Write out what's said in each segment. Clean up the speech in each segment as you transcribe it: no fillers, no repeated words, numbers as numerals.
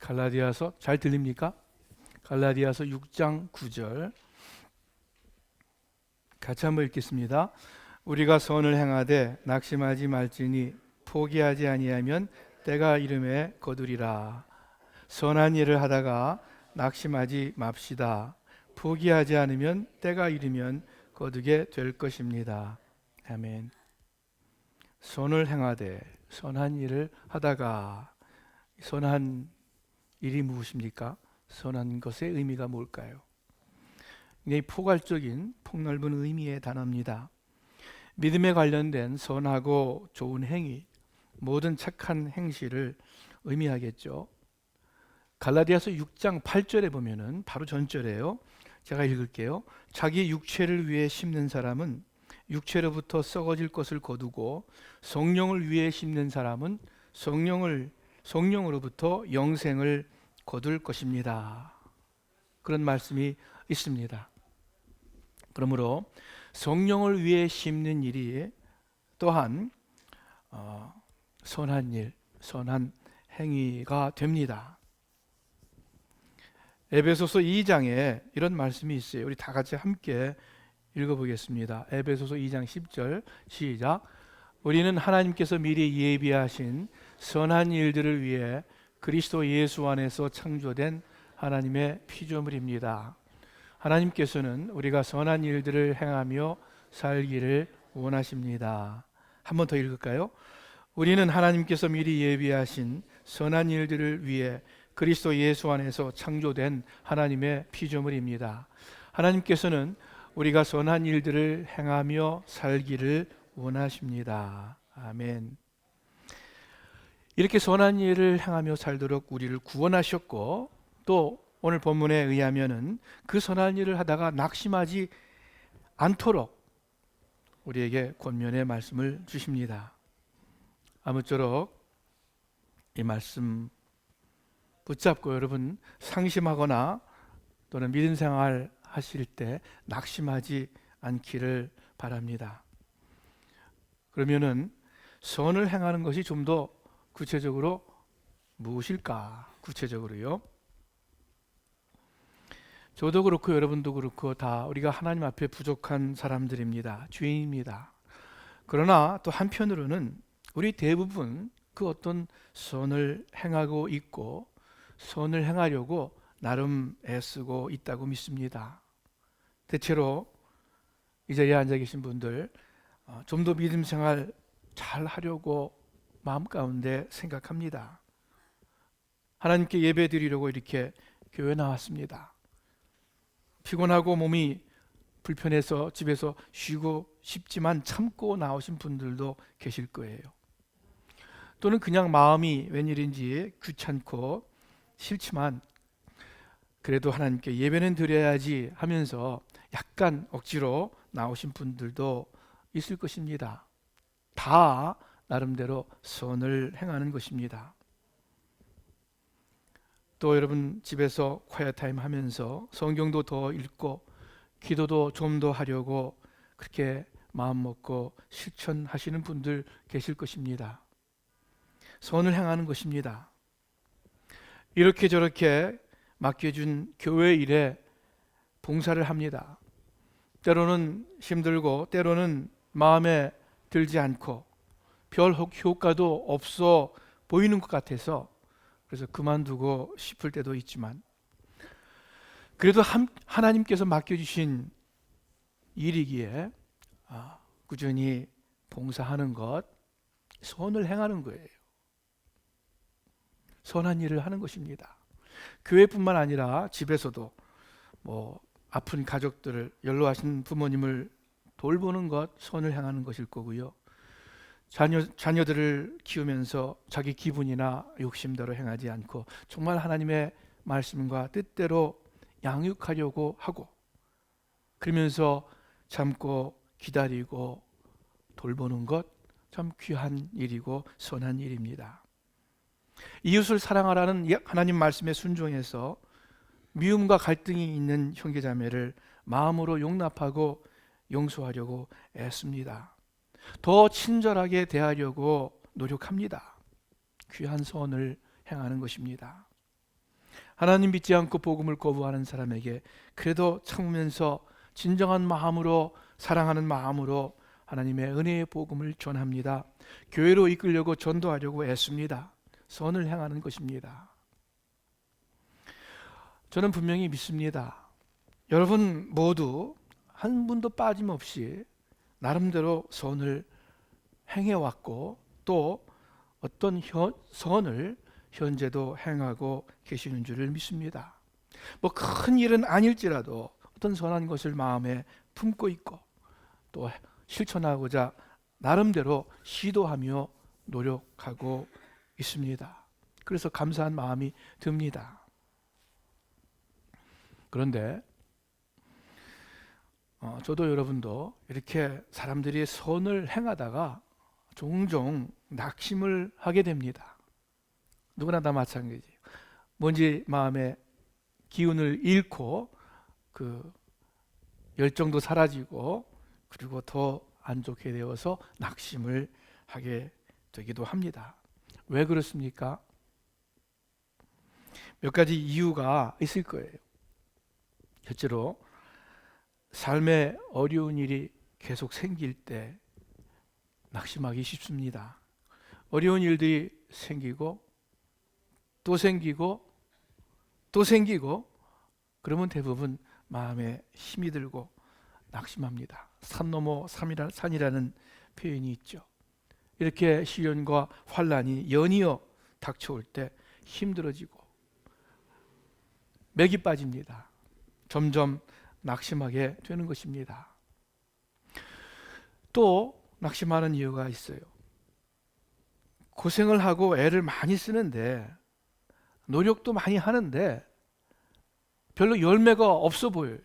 갈라디아서 잘 들립니까? 갈라디아서 6장 9절 같이 한번 읽겠습니다. 우리가 선을 행하되 낙심하지 말지니 포기하지 아니하면 때가 이름에 거두리라. 선한 일을 하다가 낙심하지 맙시다. 포기하지 않으면 때가 이르면 거두게 될 것입니다. 아멘. 선을 행하되 선한 일을 하다가 선한 일이 무엇입니까? 선한 것의 의미가 뭘까요? 굉장히 포괄적인 폭넓은 의미의 단어입니다. 믿음에 관련된 선하고 좋은 행위, 모든 착한 행실을 의미하겠죠. 갈라디아서 6장 8절에 보면은 바로 전절이에요. 제가 읽을게요. 자기 육체를 위해 심는 사람은 육체로부터 썩어질 것을 거두고 성령을 위해 심는 사람은 성령으로부터 영생을 거둘 것입니다. 그런 말씀이 있습니다. 그러므로 성령을 위해 심는 일이 또한 선한 일, 선한 행위가 됩니다. 에베소서 2장에 이런 말씀이 있어요. 우리 다 같이 함께 읽어보겠습니다. 에베소서 2장 10절 시작. 우리는 하나님께서 미리 예비하신 선한 일들을 위해 그리스도 예수 안에서 창조된 하나님의 피조물입니다. 하나님께서는 우리가 선한 일들을 행하며 살기를 원하십니다. 한 번 더 읽을까요? 우리는 하나님께서 미리 예비하신 선한 일들을 위해 그리스도 예수 안에서 창조된 하나님의 피조물입니다. 하나님께서는 우리가 선한 일들을 행하며 살기를 원하십니다. 아멘. 이렇게 선한 일을 행하며 살도록 우리를 구원하셨고, 또 오늘 본문에 의하면은 그 선한 일을 하다가 낙심하지 않도록 우리에게 권면의 말씀을 주십니다. 아무쪼록 이 말씀 붙잡고 여러분 상심하거나 또는 믿음 생활 하실 때 낙심하지 않기를 바랍니다. 그러면은 선을 행하는 것이 좀 더 구체적으로 무엇일까? 구체적으로요. 저도 그렇고 여러분도 그렇고 다 우리가 하나님 앞에 부족한 사람들입니다. 죄인입니다. 그러나 또 한편으로는 우리 대부분 그 어떤 선을 행하고 있고 선을 행하려고 나름 애쓰고 있다고 믿습니다. 대체로 이 자리에 앉아 계신 분들 좀 더 믿음 생활 잘 하려고 마음 가운데 생각합니다. 하나님께 예배 드리려고 이렇게 교회 나왔습니다. 피곤하고 몸이 불편해서 집에서 쉬고 싶지만 참고 나오신 분들도 계실 거예요. 또는 그냥 마음이 웬일인지 귀찮고 싫지만 그래도 하나님께 예배는 드려야지 하면서 약간 억지로 나오신 분들도 있을 것입니다. 다 나름대로 선을 행하는 것입니다. 또 여러분 집에서 quiet 타임 하면서 성경도 더 읽고 기도도 좀 더 하려고 그렇게 마음 먹고 실천하시는 분들 계실 것입니다. 선을 행하는 것입니다. 이렇게 저렇게 맡겨준 교회 일에 봉사를 합니다. 때로는 힘들고 때로는 마음에 들지 않고 별 효과도 없어 보이는 것 같아서 그래서 그만두고 싶을 때도 있지만 그래도 하나님께서 맡겨주신 일이기에 꾸준히 봉사하는 것, 선을 행하는 거예요. 선한 일을 하는 것입니다. 교회뿐만 아니라 집에서도 아픈 가족들을 연로하신 부모님을 돌보는 것, 선을 행하는 것일 거고요. 자녀들을 키우면서 자기 기분이나 욕심대로 행하지 않고 정말 하나님의 말씀과 뜻대로 양육하려고 하고 그러면서 참고 기다리고 돌보는 것 참 귀한 일이고 선한 일입니다. 이웃을 사랑하라는 하나님 말씀에 순종해서 미움과 갈등이 있는 형제자매를 마음으로 용납하고 용서하려고 애씁니다. 더 친절하게 대하려고 노력합니다. 귀한 선을 행하는 것입니다. 하나님 믿지 않고 복음을 거부하는 사람에게 그래도 참으면서 진정한 마음으로, 사랑하는 마음으로 하나님의 은혜의 복음을 전합니다. 교회로 이끌려고 전도하려고 애씁니다. 선을 행하는 것입니다. 저는 분명히 믿습니다. 여러분 모두 한 분도 빠짐없이 나름대로 선을 행해왔고, 또 어떤 선을 현재도 행하고 계시는 줄을 믿습니다. 뭐 큰 일은 아닐지라도 어떤 선한 것을 마음에 품고 있고 또 실천하고자 나름대로 시도하며 노력하고 있습니다. 그래서 감사한 마음이 듭니다. 그런데 저도 여러분도 이렇게 사람들이 선을 행하다가 종종 낙심을 하게 됩니다. 누구나 다 마찬가지예요. 뭔지 마음에 기운을 잃고 그 열정도 사라지고 그리고 더 안 좋게 되어서 낙심을 하게 되기도 합니다. 왜 그렇습니까? 몇 가지 이유가 있을 거예요. 실제로 삶에 어려운 일이 계속 생길 때 낙심하기 쉽습니다. 어려운 일들이 생기고 또 생기고 또 생기고 그러면 대부분 마음에 힘이 들고 낙심합니다. 산 넘어 산이라는 표현이 있죠. 이렇게 시련과 환란이 연이어 닥쳐올 때 힘들어지고 맥이 빠집니다. 점점 낙심하게 되는 것입니다. 또 낙심하는 이유가 있어요. 고생을 하고 애를 많이 쓰는데, 노력도 많이 하는데 별로 열매가 없어 보여요.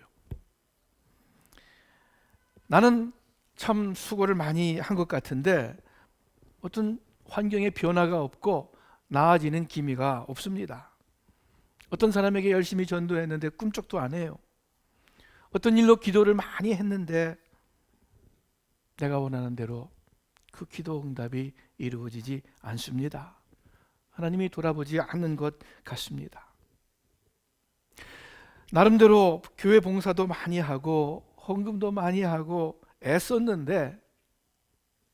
나는 참 수고를 많이 한 것 같은데 어떤 환경에 변화가 없고 나아지는 기미가 없습니다. 어떤 사람에게 열심히 전도했는데 꿈쩍도 안 해요. 어떤 일로 기도를 많이 했는데 내가 원하는 대로 그 기도 응답이 이루어지지 않습니다. 하나님이 돌아보지 않는 것 같습니다. 나름대로 교회 봉사도 많이 하고 헌금도 많이 하고 애썼는데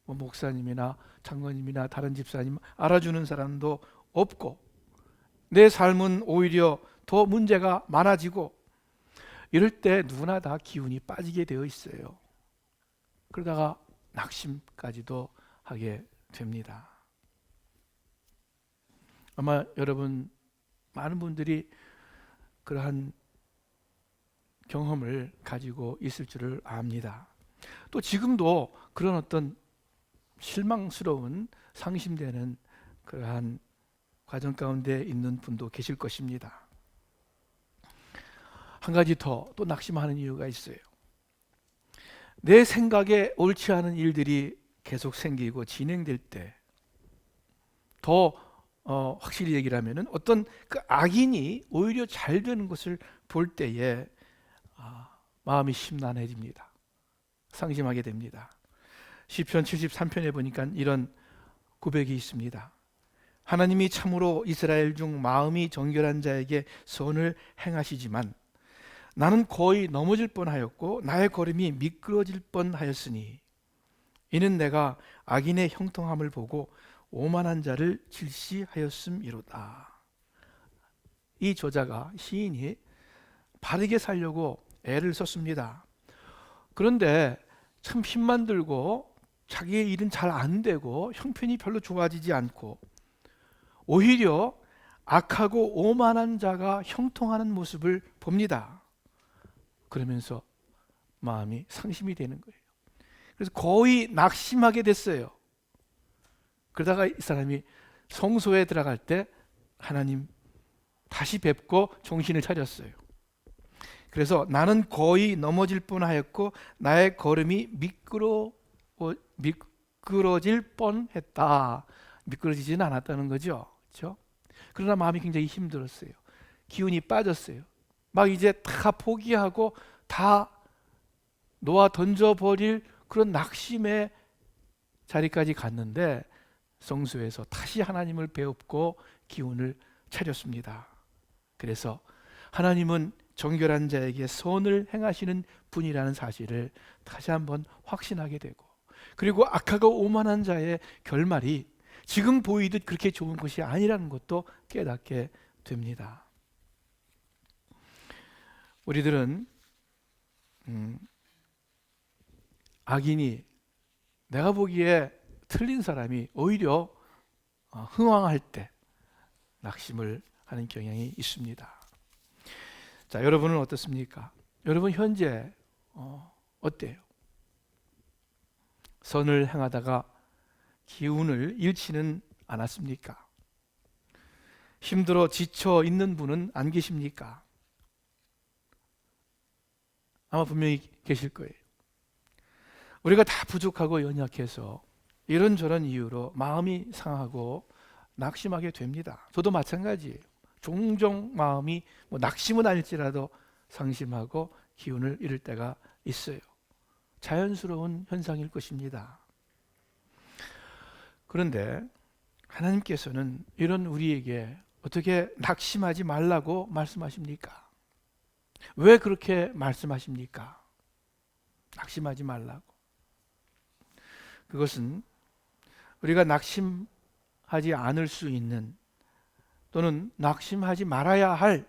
뭐 목사님이나 장로님이나 다른 집사님 알아주는 사람도 없고 내 삶은 오히려 더 문제가 많아지고 이럴 때 누구나 다 기운이 빠지게 되어 있어요. 그러다가 낙심까지도 하게 됩니다. 아마 여러분 많은 분들이 그러한 경험을 가지고 있을 줄을 압니다. 또 지금도 그런 어떤 실망스러운 상심되는 그러한 과정 가운데 있는 분도 계실 것입니다. 한 가지 더 또 낙심하는 이유가 있어요. 내 생각에 옳지 않은 일들이 계속 생기고 진행될 때 더 확실히 얘기를 하면은 어떤 그 악인이 오히려 잘 되는 것을 볼 때에 마음이 심란해집니다. 상심하게 됩니다. 시편 73편에 보니까 이런 고백이 있습니다. 하나님이 참으로 이스라엘 중 마음이 정결한 자에게 선을 행하시지만 나는 거의 넘어질 뻔하였고 나의 걸음이 미끄러질 뻔하였으니 이는 내가 악인의 형통함을 보고 오만한 자를 질시하였음이로다. 이 저자가 시인이 바르게 살려고 애를 썼습니다. 그런데 참 힘만 들고 자기의 일은 잘 안 되고 형편이 별로 좋아지지 않고 오히려 악하고 오만한 자가 형통하는 모습을 봅니다. 그러면서 마음이 상심이 되는 거예요. 그래서 거의 낙심하게 됐어요. 그러다가 이 사람이 성소에 들어갈 때 하나님 다시 뵙고 정신을 차렸어요. 그래서 나는 거의 넘어질 뻔하였고 나의 걸음이 미끄러질 뻔했다. 미끄러지지는 않았다는 거죠. 그렇죠? 그러나 마음이 굉장히 힘들었어요. 기운이 빠졌어요. 막 이제 다 포기하고 다 놓아 던져버릴 그런 낙심의 자리까지 갔는데 성소에서 다시 하나님을 배웁고 기운을 차렸습니다. 그래서 하나님은 정결한 자에게 선을 행하시는 분이라는 사실을 다시 한번 확신하게 되고, 그리고 악하고 오만한 자의 결말이 지금 보이듯 그렇게 좋은 것이 아니라는 것도 깨닫게 됩니다. 우리들은 악인이, 내가 보기에 틀린 사람이 오히려 흥황할 때 낙심을 하는 경향이 있습니다. 자, 여러분은 어떻습니까? 여러분 현재 어때요? 선을 행하다가 기운을 잃지는 않았습니까? 힘들어 지쳐 있는 분은 안 계십니까? 아마 분명히 계실 거예요. 우리가 다 부족하고 연약해서 이런저런 이유로 마음이 상하고 낙심하게 됩니다. 저도 마찬가지예요. 종종 마음이 낙심은 아닐지라도 상심하고 기운을 잃을 때가 있어요. 자연스러운 현상일 것입니다. 그런데 하나님께서는 이런 우리에게 어떻게 낙심하지 말라고 말씀하십니까? 왜 그렇게 말씀하십니까? 낙심하지 말라고. 그것은 우리가 낙심하지 않을 수 있는, 또는 낙심하지 말아야 할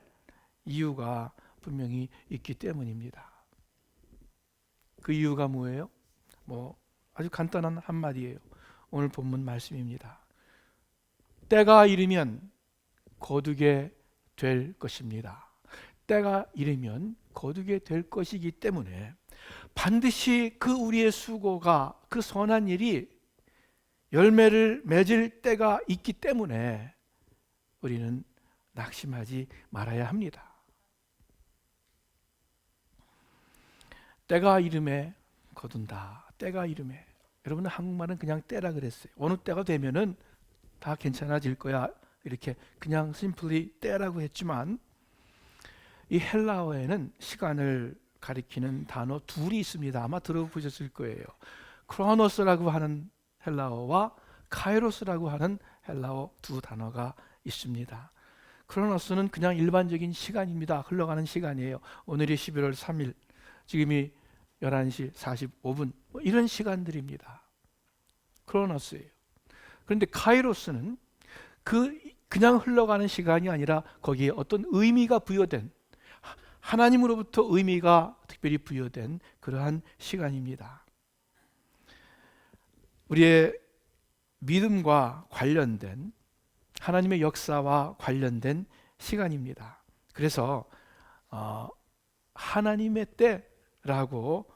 이유가 분명히 있기 때문입니다. 그 이유가 뭐예요? 아주 간단한 한마디예요. 오늘 본문 말씀입니다. 때가 이르면 거두게 될 것입니다. 때가 이르면 거두게 될 것이기 때문에 반드시 그 우리의 수고가, 그 선한 일이 열매를 맺을 때가 있기 때문에 우리는 낙심하지 말아야 합니다. 때가 이름에 거둔다. 때가 이름에. 여러분, 한국말은 그냥 때라 그랬어요. 어느 때가 되면은 다 괜찮아질 거야, 이렇게 그냥 심플리 때라고 했지만, 이 헬라어에는 시간을 가리키는 단어 둘이 있습니다. 아마 들어보셨을 거예요. 크로노스라고 하는 헬라어와 카이로스라고 하는 헬라어 두 단어가 있습니다. 크로노스는 그냥 일반적인 시간입니다. 흘러가는 시간이에요. 오늘이 11월 3일, 지금이 11시 45분, 이런 시간들입니다. 크로노스예요. 그런데 카이로스는 그냥 흘러가는 시간이 아니라 거기에 어떤 의미가 부여된, 하나님으로부터 의미가 특별히 부여된 그러한 시간입니다. 우리의 믿음과 관련된, 하나님의 역사와 관련된 시간입니다. 그래서 하나님의 때라고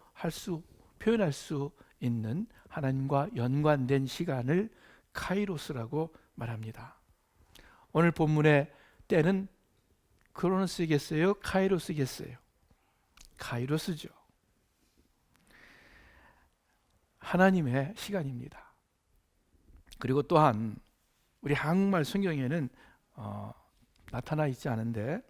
표현할 수 있는, 하나님과 연관된 시간을 카이로스라고 말합니다. 오늘 본문의 때는 크로노스겠어요? 카이로스겠어요? 카이로스죠. 하나님의 시간입니다. 그리고 또한 우리 한국말 성경에는 나타나 있지 않은데,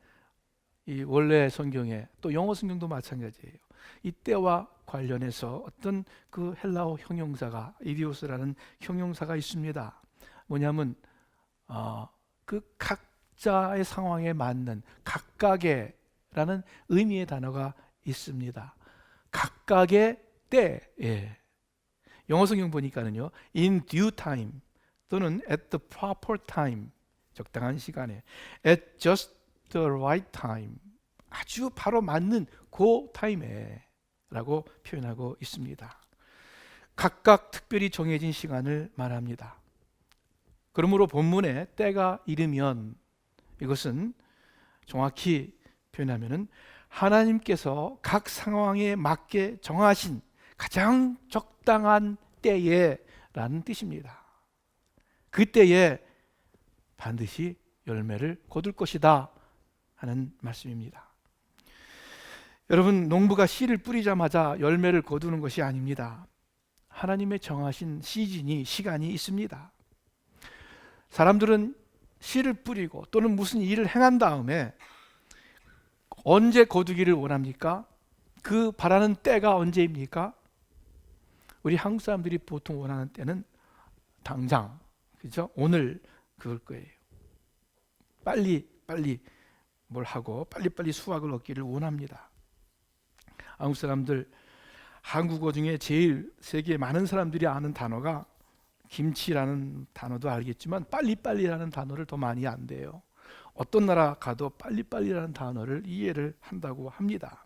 이 원래 성경에, 또 영어 성경도 마찬가지예요. 이 때와 관련해서 어떤 그 헬라어 형용사가, 이디오스라는 형용사가 있습니다. 뭐냐면 그 각자의 상황에 맞는 각각의라는 의미의 단어가 있습니다. 각각의 때. 영어 성경 보니까는요, in due time 또는 at the proper time, 적당한 시간에, at just the right time, 아주 바로 맞는 그 타임에 라고 표현하고 있습니다. 각각 특별히 정해진 시간을 말합니다. 그러므로 본문에 때가 이르면, 이것은 정확히 표현하면은 하나님께서 각 상황에 맞게 정하신 가장 적당한 때에 라는 뜻입니다. 그 때에 반드시 열매를 거둘 것이다 하는 말씀입니다. 여러분, 농부가 씨를 뿌리자마자 열매를 거두는 것이 아닙니다. 하나님의 정하신 시간이 있습니다. 사람들은 씨를 뿌리고 또는 무슨 일을 행한 다음에 언제 거두기를 원합니까? 그 바라는 때가 언제입니까? 우리 한국 사람들이 보통 원하는 때는 당장, 그죠? 오늘 그럴 거예요. 빨리 뭘 하고 빨리빨리 수확을 얻기를 원합니다. 한국 사람들, 한국어 중에 제일 세계에 많은 사람들이 아는 단어가 김치라는 단어도 알겠지만 빨리빨리라는 단어를 더 많이 안돼요. 어떤 나라 가도 빨리빨리라는 단어를 이해를 한다고 합니다.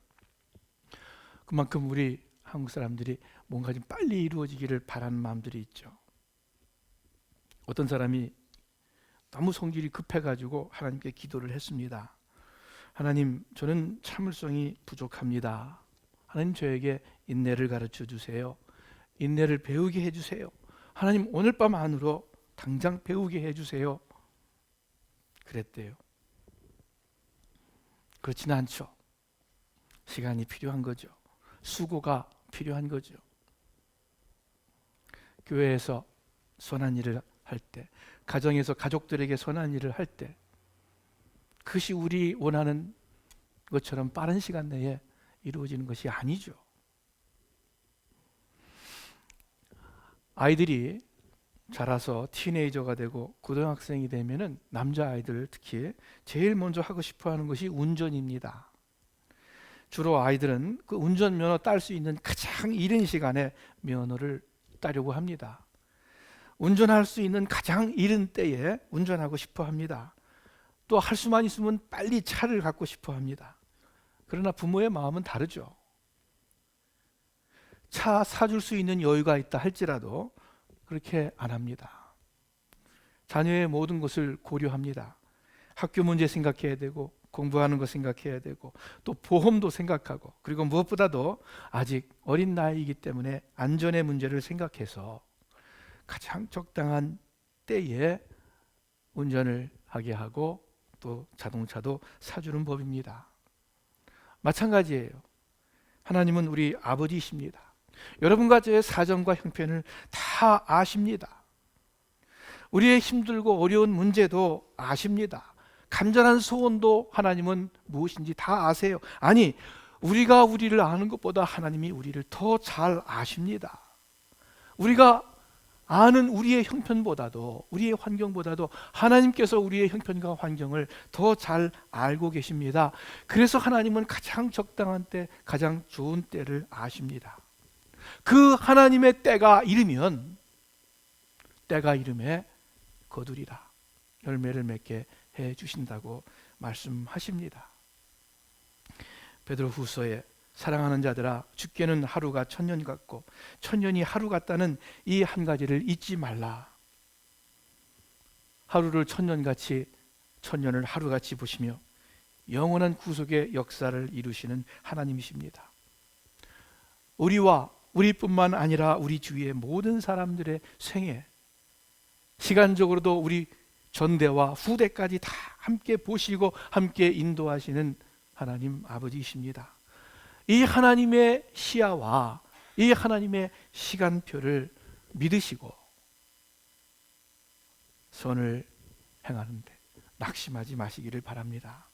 그만큼 우리 한국 사람들이 뭔가 좀 빨리 이루어지기를 바라는 마음들이 있죠. 어떤 사람이 너무 성질이 급해가지고 하나님께 기도를 했습니다. 하나님, 저는 참을성이 부족합니다. 하나님, 저에게 인내를 가르쳐 주세요. 인내를 배우게 해주세요. 하나님, 오늘 밤 안으로 당장 배우게 해주세요. 그랬대요. 그렇지는 않죠. 시간이 필요한 거죠. 수고가 필요한 거죠. 교회에서 선한 일을 할 때, 가정에서 가족들에게 선한 일을 할 때, 그것이 우리 원하는 것처럼 빠른 시간 내에 이루어지는 것이 아니죠. 아이들이 자라서 티네이저가 되고 고등학생이 되면은 남자아이들 특히 제일 먼저 하고 싶어 하는 것이 운전입니다. 주로 아이들은 그 운전면허 딸 수 있는 가장 이른 시간에 면허를 따려고 합니다. 운전할 수 있는 가장 이른 때에 운전하고 싶어 합니다. 또 할 수만 있으면 빨리 차를 갖고 싶어 합니다. 그러나 부모의 마음은 다르죠. 차 사줄 수 있는 여유가 있다 할지라도 그렇게 안 합니다. 자녀의 모든 것을 고려합니다. 학교 문제 생각해야 되고 공부하는 거 생각해야 되고 또 보험도 생각하고, 그리고 무엇보다도 아직 어린 나이이기 때문에 안전의 문제를 생각해서 가장 적당한 때에 운전을 하게 하고 또 자동차도 사주는 법입니다. 마찬가지예요. 하나님은 우리 아버지이십니다. 여러분과 저의 사정과 형편을 다 아십니다. 우리의 힘들고 어려운 문제도 아십니다. 간절한 소원도 하나님은 무엇인지 다 아세요. 아니, 우리가 우리를 아는 것보다 하나님이 우리를 더 잘 아십니다. 우리가 아는 우리의 형편보다도, 우리의 환경보다도 하나님께서 우리의 형편과 환경을 더 잘 알고 계십니다. 그래서 하나님은 가장 적당한 때, 가장 좋은 때를 아십니다. 그 하나님의 때가 이르면, 때가 이름에 거두리라, 열매를 맺게 해 주신다고 말씀하십니다. 베드로후서에 사랑하는 자들아, 주께는 하루가 천년 같고 천년이 하루 같다는 이 한 가지를 잊지 말라. 하루를 천년같이, 천년을 하루같이 보시며 영원한 구속의 역사를 이루시는 하나님이십니다. 우리뿐만 아니라 우리 주위의 모든 사람들의 생애, 시간적으로도 우리 전대와 후대까지 다 함께 보시고 함께 인도하시는 하나님 아버지이십니다. 이 하나님의 시야와 이 하나님의 시간표를 믿으시고 선을 행하는데 낙심하지 마시기를 바랍니다.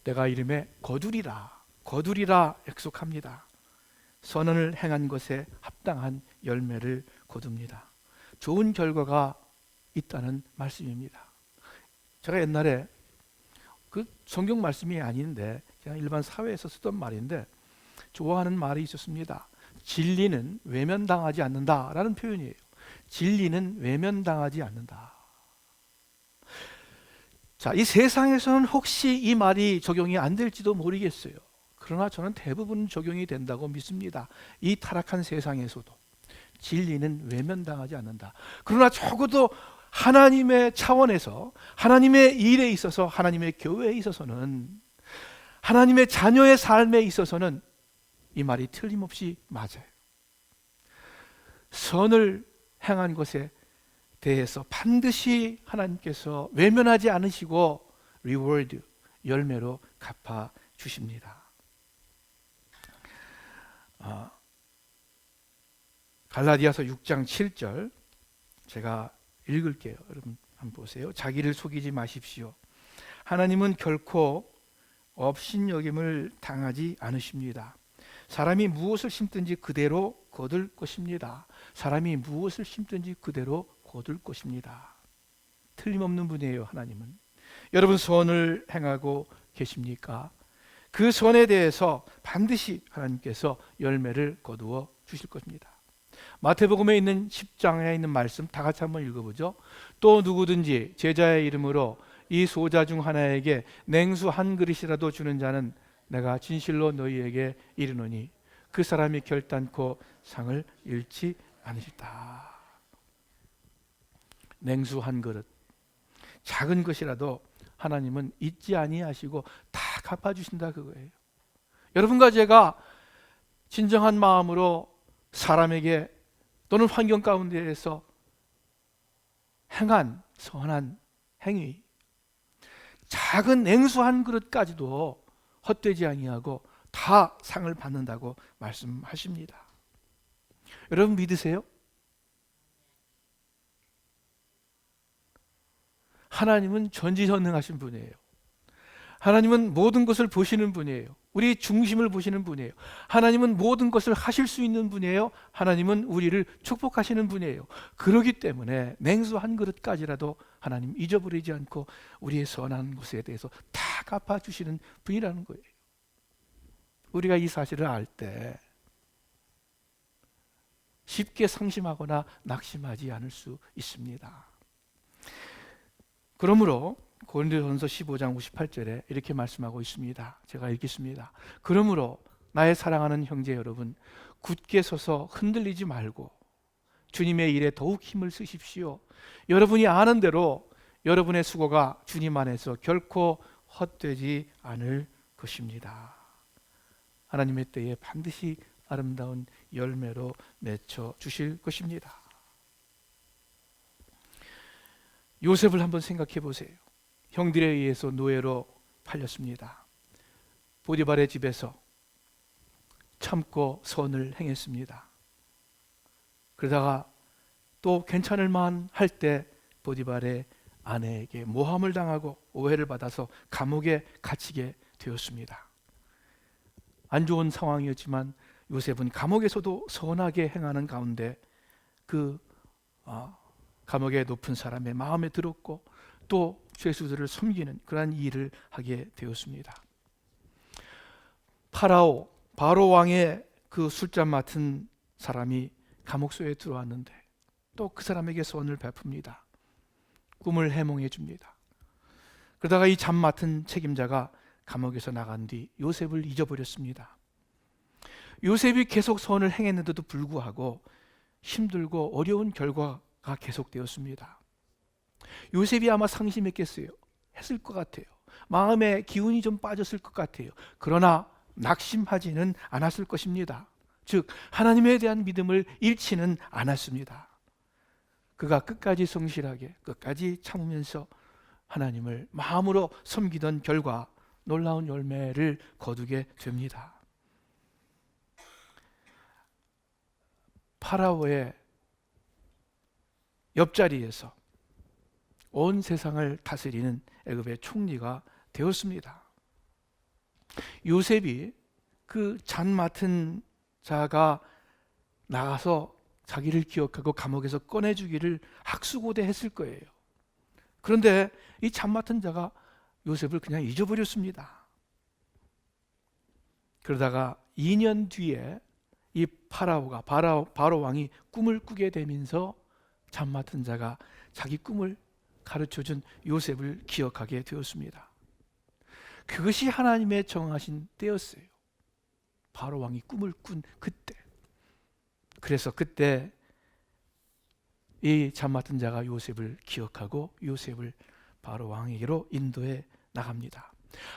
때가 이름에 거두리라 약속합니다. 선언을 행한 것에 합당한 열매를 거둡니다. 좋은 결과가 있다는 말씀입니다. 제가 옛날에 그 성경 말씀이 아닌데 그냥 일반 사회에서 쓰던 말인데 좋아하는 말이 있었습니다. 진리는 외면당하지 않는다라는 표현이에요. 진리는 외면당하지 않는다. 자, 이 세상에서는 혹시 이 말이 적용이 안 될지도 모르겠어요. 그러나 저는 대부분 적용이 된다고 믿습니다. 이 타락한 세상에서도 진리는 외면당하지 않는다. 그러나 적어도 하나님의 차원에서, 하나님의 일에 있어서, 하나님의 교회에 있어서는, 하나님의 자녀의 삶에 있어서는 이 말이 틀림없이 맞아요. 선을 행한 것에 대해서 반드시 하나님께서 외면하지 않으시고 리워드, 열매로 갚아 주십니다. 갈라디아서 6장 7절 제가 읽을게요. 여러분 한번 보세요. 자기를 속이지 마십시오. 하나님은 결코 업신여김을 당하지 않으십니다. 사람이 무엇을 심든지 그대로 거둘 것입니다. 사람이 무엇을 심든지 그대로 거둘 것입니다. 틀림없는 분이에요. 하나님은. 여러분 소원을 행하고 계십니까? 그 소원에 대해서 반드시 하나님께서 열매를 거두어 주실 것입니다. 마태복음에 있는 10장에 있는 말씀 다 같이 한번 읽어보죠. 또 누구든지 제자의 이름으로 이 소자 중 하나에게 냉수 한 그릇이라도 주는 자는 내가 진실로 너희에게 이르노니 그 사람이 결단코 상을 잃지 않으리다. 냉수 한 그릇, 작은 것이라도 하나님은 잊지 아니하시고 다 갚아주신다 그거예요. 여러분과 제가 진정한 마음으로 사람에게 또는 환경 가운데에서 행한 선한 행위, 작은 냉수 한 그릇까지도 헛되지 아니하고 다 상을 받는다고 말씀하십니다. 여러분 믿으세요? 하나님은 전지전능하신 분이에요. 하나님은 모든 것을 보시는 분이에요. 우리 중심을 보시는 분이에요. 하나님은 모든 것을 하실 수 있는 분이에요. 하나님은 우리를 축복하시는 분이에요. 그렇기 때문에 냉수 한 그릇까지라도 하나님 잊어버리지 않고 우리의 선한 것에 대해서 다 갚아주시는 분이라는 거예요. 우리가 이 사실을 알 때 쉽게 상심하거나 낙심하지 않을 수 있습니다. 그러므로 고린도전서 15장 58절에 이렇게 말씀하고 있습니다. 제가 읽겠습니다. 그러므로 나의 사랑하는 형제 여러분, 굳게 서서 흔들리지 말고 주님의 일에 더욱 힘을 쓰십시오. 여러분이 아는 대로 여러분의 수고가 주님 안에서 결코 헛되지 않을 것입니다. 하나님의 때에 반드시 아름다운 열매로 맺혀 주실 것입니다. 요셉을 한번 생각해 보세요. 형들에 의해서 노예로 팔렸습니다. 보디발의 집에서 참고 선을 행했습니다. 그러다가 또 괜찮을 만할 때 보디발의 아내에게 모함을 당하고 오해를 받아서 감옥에 갇히게 되었습니다. 안 좋은 상황이었지만 요셉은 감옥에서도 선하게 행하는 가운데 그 감옥의 높은 사람의 마음에 들었고 또 죄수들을 섬기는 그러한 일을 하게 되었습니다. 바로 왕의 그 술잔 맡은 사람이 감옥소에 들어왔는데 또 그 사람에게 선을 베풉니다. 꿈을 해몽해 줍니다. 그러다가 이 잠 맡은 책임자가 감옥에서 나간 뒤 요셉을 잊어버렸습니다. 요셉이 계속 선을 행했는데도 불구하고 힘들고 어려운 결과가 계속되었습니다. 요셉이 아마 상심했겠어요. 했을 것 같아요. 마음에 기운이 좀 빠졌을 것 같아요. 그러나 낙심하지는 않았을 것입니다. 즉 하나님에 대한 믿음을 잃지는 않았습니다. 그가 끝까지 성실하게 끝까지 참으면서 하나님을 마음으로 섬기던 결과 놀라운 열매를 거두게 됩니다. 파라오의 옆자리에서 온 세상을 다스리는 애굽의 총리가 되었습니다. 요셉이 그 잔 맡은 자가 나가서 자기를 기억하고 감옥에서 꺼내주기를 학수고대했을 거예요. 그런데 이 잔 맡은 자가 요셉을 그냥 잊어버렸습니다. 그러다가 2년 뒤에 이 바로 왕이 꿈을 꾸게 되면서 잔 맡은 자가 자기 꿈을 가르쳐준 요셉을 기억하게 되었습니다. 그것이 하나님의 정하신 때였어요. 바로 왕이 꿈을 꾼 그때. 그래서 그때 이 잔 맡은 자가 요셉을 기억하고 요셉을 바로 왕에게로 인도해 나갑니다.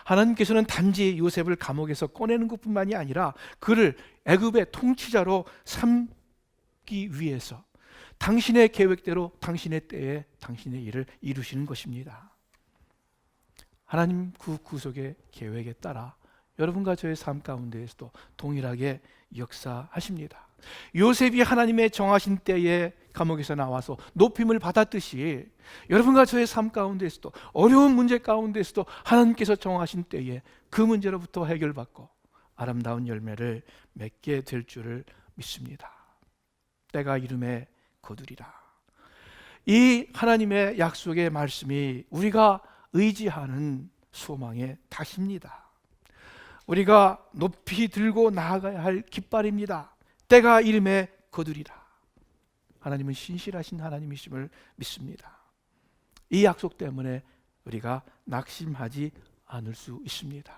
하나님께서는 단지 요셉을 감옥에서 꺼내는 것뿐만이 아니라 그를 애굽의 통치자로 삼기 위해서 당신의 계획대로 당신의 때에 당신의 일을 이루시는 것입니다. 하나님 그 구속의 계획에 따라 여러분과 저의 삶 가운데에서도 동일하게 역사하십니다. 요셉이 하나님의 정하신 때에 감옥에서 나와서 높임을 받았듯이 여러분과 저의 삶 가운데에서도 어려운 문제 가운데에서도 하나님께서 정하신 때에 그 문제로부터 해결받고 아름다운 열매를 맺게 될 줄을 믿습니다. 때가 이름에 거두리라. 이 하나님의 약속의 말씀이 우리가 의지하는 소망의 탓입니다. 우리가 높이 들고 나아가야 할 깃발입니다. 때가 이름에 거두리라. 하나님은 신실하신 하나님이심을 믿습니다. 이 약속 때문에 우리가 낙심하지 않을 수 있습니다.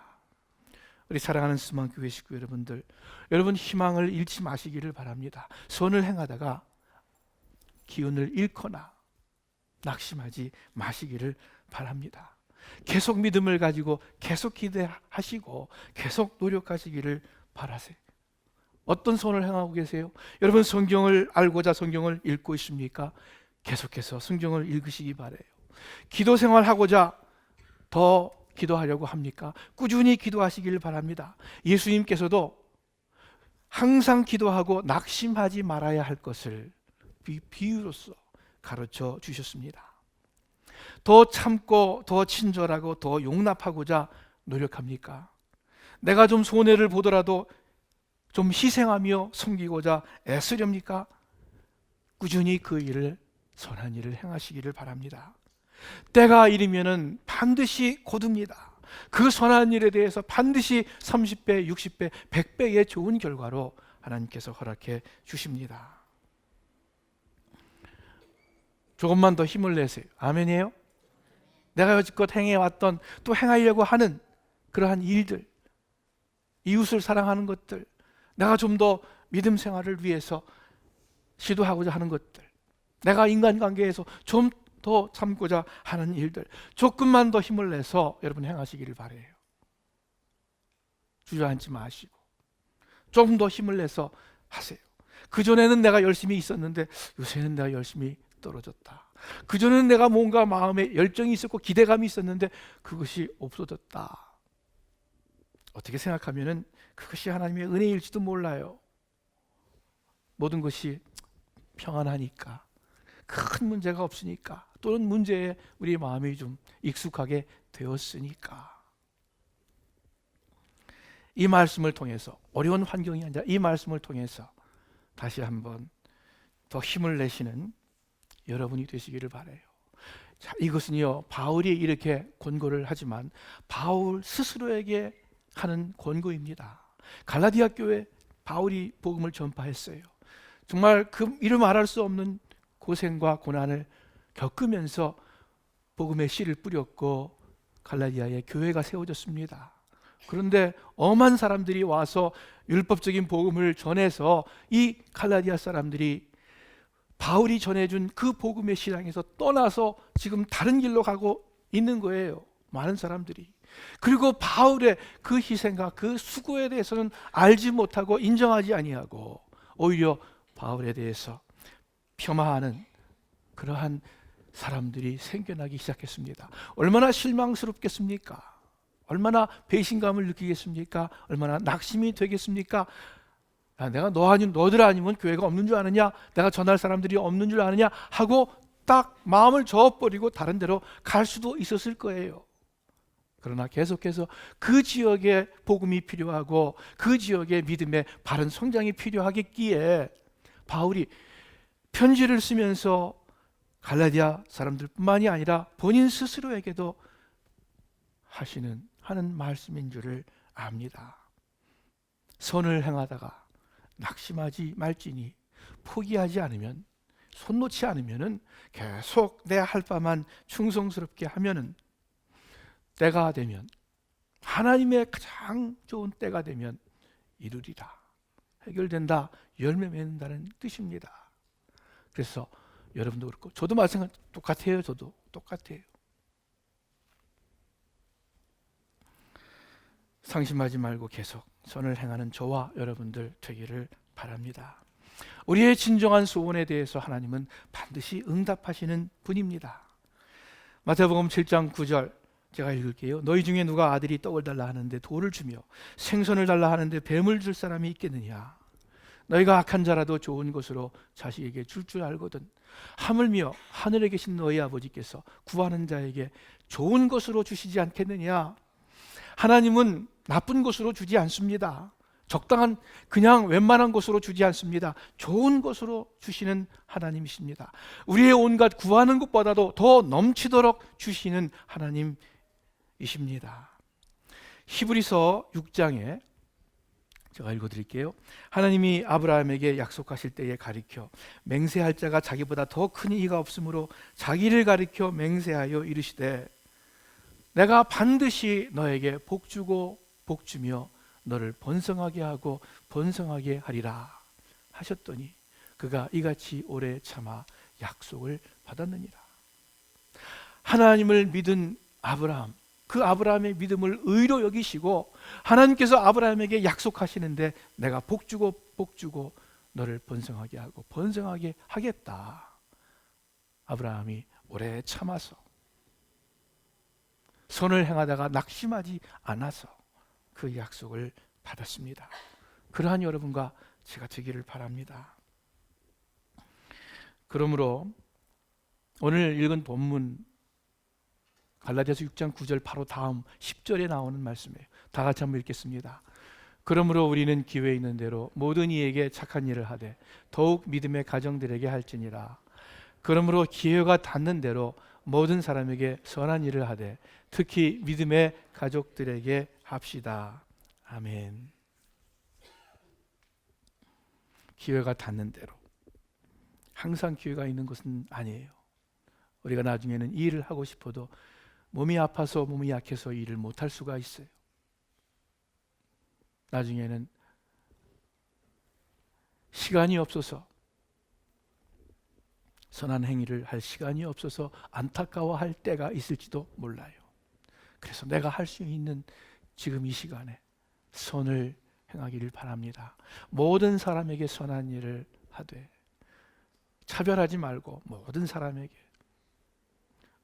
우리 사랑하는 스만교회 식구 여러분들, 여러분 희망을 잃지 마시기를 바랍니다. 선을 행하다가 기운을 잃거나 낙심하지 마시기를 바랍니다. 계속 믿음을 가지고 계속 기대하시고 계속 노력하시기를 바라세요. 어떤 선을 행하고 계세요? 여러분 성경을 알고자 성경을 읽고 있습니까? 계속해서 성경을 읽으시기 바라요. 기도 생활하고자 더 기도하려고 합니까? 꾸준히 기도하시길 바랍니다. 예수님께서도 항상 기도하고 낙심하지 말아야 할 것을 비유로서 가르쳐 주셨습니다. 더 참고 더 친절하고 더 용납하고자 노력합니까? 내가 좀 손해를 보더라도 좀 희생하며 섬기고자 애쓰렵니까? 꾸준히 그 일을, 선한 일을 행하시기를 바랍니다. 때가 이르면은 반드시 거둡니다. 그 선한 일에 대해서 반드시 30배, 60배, 100배의 좋은 결과로 하나님께서 허락해 주십니다. 조금만 더 힘을 내세요. 아멘이에요? 내가 여지껏 행해왔던, 또 행하려고 하는 그러한 일들, 이웃을 사랑하는 것들, 내가 좀 더 믿음 생활을 위해서 시도하고자 하는 것들, 내가 인간관계에서 좀 더 참고자 하는 일들, 조금만 더 힘을 내서 여러분 행하시기를 바라요. 주저앉지 마시고 좀 더 힘을 내서 하세요. 그전에는 내가 열심히 있었는데 요새는 내가 열심히 떨어졌다. 그전에는 내가 뭔가 마음에 열정이 있었고 기대감이 있었는데 그것이 없어졌다. 어떻게 생각하면은 그것이 하나님의 은혜일지도 몰라요. 모든 것이 평안하니까, 큰 문제가 없으니까, 또는 문제에 우리 마음이 좀 익숙하게 되었으니까. 이 말씀을 통해서, 어려운 환경이 아니라 이 말씀을 통해서 다시 한번 더 힘을 내시는 여러분이 되시기를 바라요. 자, 이것은요, 바울이 이렇게 권고를 하지만 바울 스스로에게 하는 권고입니다. 갈라디아 교회 바울이 복음을 전파했어요. 정말 그 이루 말할 수 없는 고생과 고난을 겪으면서 복음의 씨를 뿌렸고 갈라디아에 교회가 세워졌습니다. 그런데 엄한 사람들이 와서 율법적인 복음을 전해서 이 갈라디아 사람들이 바울이 전해준 그 복음의 시장에서 떠나서 지금 다른 길로 가고 있는 거예요. 많은 사람들이. 그리고 바울의 그 희생과 그 수고에 대해서는 알지 못하고 인정하지 아니하고 오히려 바울에 대해서 폄하하는 그러한 사람들이 생겨나기 시작했습니다. 얼마나 실망스럽겠습니까? 얼마나 배신감을 느끼겠습니까? 얼마나 낙심이 되겠습니까? 내가 너들 아니면 교회가 없는 줄 아느냐? 내가 전할 사람들이 없는 줄 아느냐? 하고 딱 마음을 저어버리고 다른 데로 갈 수도 있었을 거예요. 그러나 계속해서 그 지역에 복음이 필요하고 그 지역에 믿음의 바른 성장이 필요하겠기에 바울이 편지를 쓰면서 갈라디아 사람들뿐만이 아니라 본인 스스로에게도 하는 말씀인 줄을 압니다. 선을 행하다가 낙심하지 말지니 포기하지 않으면, 손 놓지 않으면은 계속 내 할 바만 충성스럽게 하면은 때가 되면, 하나님의 가장 좋은 때가 되면 이루리라. 해결된다, 열매 맺는다는 뜻입니다. 그래서 여러분도 그렇고 저도 마찬가지, 똑같아요. 저도 똑같아요. 상심하지 말고 계속 선을 행하는 저와 여러분들 되기를 바랍니다. 우리의 진정한 소원에 대해서 하나님은 반드시 응답하시는 분입니다. 마태복음 7장 9절 제가 읽을게요. 너희 중에 누가 아들이 떡을 달라 하는데 돌을 주며 생선을 달라 하는데 뱀을 줄 사람이 있겠느냐? 너희가 악한 자라도 좋은 것으로 자식에게 줄 알거든 하물며 하늘에 계신 너희 아버지께서 구하는 자에게 좋은 것으로 주시지 않겠느냐? 하나님은 나쁜 것으로 주지 않습니다. 적당한 그냥 웬만한 것으로 주지 않습니다. 좋은 것으로 주시는 하나님이십니다. 우리의 온갖 구하는 것보다도 더 넘치도록 주시는 하나님이십니다. 히브리서 6장에 제가 읽어드릴게요. 하나님이 아브라함에게 약속하실 때에 가리켜 맹세할 자가 자기보다 더 큰 이가 없으므로 자기를 가리켜 맹세하여 이르시되 내가 반드시 너에게 복주고 복주며 너를 번성하게 하고 번성하게 하리라 하셨더니 그가 이같이 오래 참아 약속을 받았느니라. 하나님을 믿은 아브라함, 그 아브라함의 믿음을 의로 여기시고 하나님께서 아브라함에게 약속하시는데 내가 복주고 복주고 너를 번성하게 하고 번성하게 하겠다. 아브라함이 오래 참아서 선을 행하다가 낙심하지 않아서 그 약속을 받았습니다. 그러한 여러분과 제가 되기를 바랍니다. 그러므로 오늘 읽은 본문 갈라디아서 6장 9절 바로 다음 10절에 나오는 말씀이에요. 다 같이 한번 읽겠습니다. 그러므로 우리는 기회 있는 대로 모든 이에게 착한 일을 하되 더욱 믿음의 가정들에게 할지니라. 그러므로 기회가 닿는 대로 모든 사람에게 선한 일을 하되 특히 믿음의 가족들에게 합시다. 아멘. 기회가 닿는 대로. 항상 기회가 있는 것은 아니에요. 우리가 나중에는 이 일을 하고 싶어도 몸이 아파서 몸이 약해서 일을 못할 수가 있어요. 나중에는 시간이 없어서 선한 행위를 할 시간이 없어서 안타까워할 때가 있을지도 몰라요. 그래서 내가 할 수 있는 지금 이 시간에 선을 행하기를 바랍니다. 모든 사람에게 선한 일을 하되 차별하지 말고 모든 사람에게,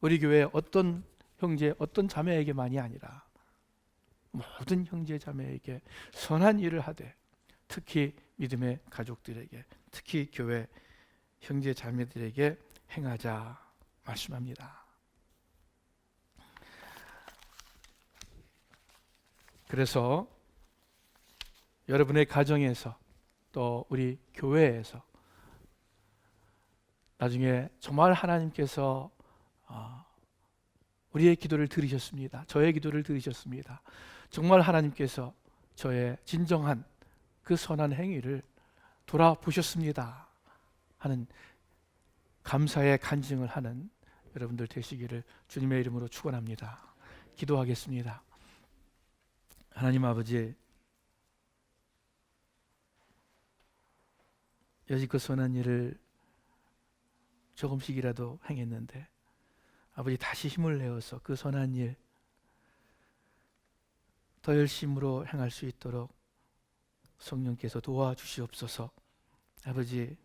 우리 교회 어떤 형제 어떤 자매에게만이 아니라 모든 형제 자매에게 선한 일을 하되 특히 믿음의 가족들에게, 특히 교회 형제 자매들에게 행하자 말씀합니다. 그래서 여러분의 가정에서 또 우리 교회에서 나중에 정말 하나님께서 우리의 기도를 들으셨습니다. 저의 기도를 들으셨습니다. 정말 하나님께서 저의 진정한 그 선한 행위를 돌아보셨습니다 하는 감사의 간증을 하는 여러분들 되시기를 주님의 이름으로 축원합니다. 기도하겠습니다. 하나님 아버지, 여지껏 선한 일을 조금씩이라도 행했는데 아버지 다시 힘을 내어서 그 선한 일 더 열심으로 행할 수 있도록 성령께서 도와주시옵소서. 아버지,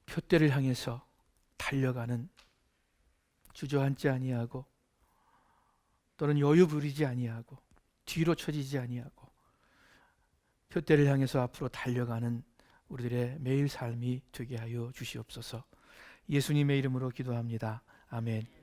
표대를 향해서 달려가는, 주저앉지 아니하고 또는 여유 부리지 아니하고 뒤로 처지지 아니하고 표대를 향해서 앞으로 달려가는 우리들의 매일 삶이 되게 하여 주시옵소서. 예수님의 이름으로 기도합니다. 아멘.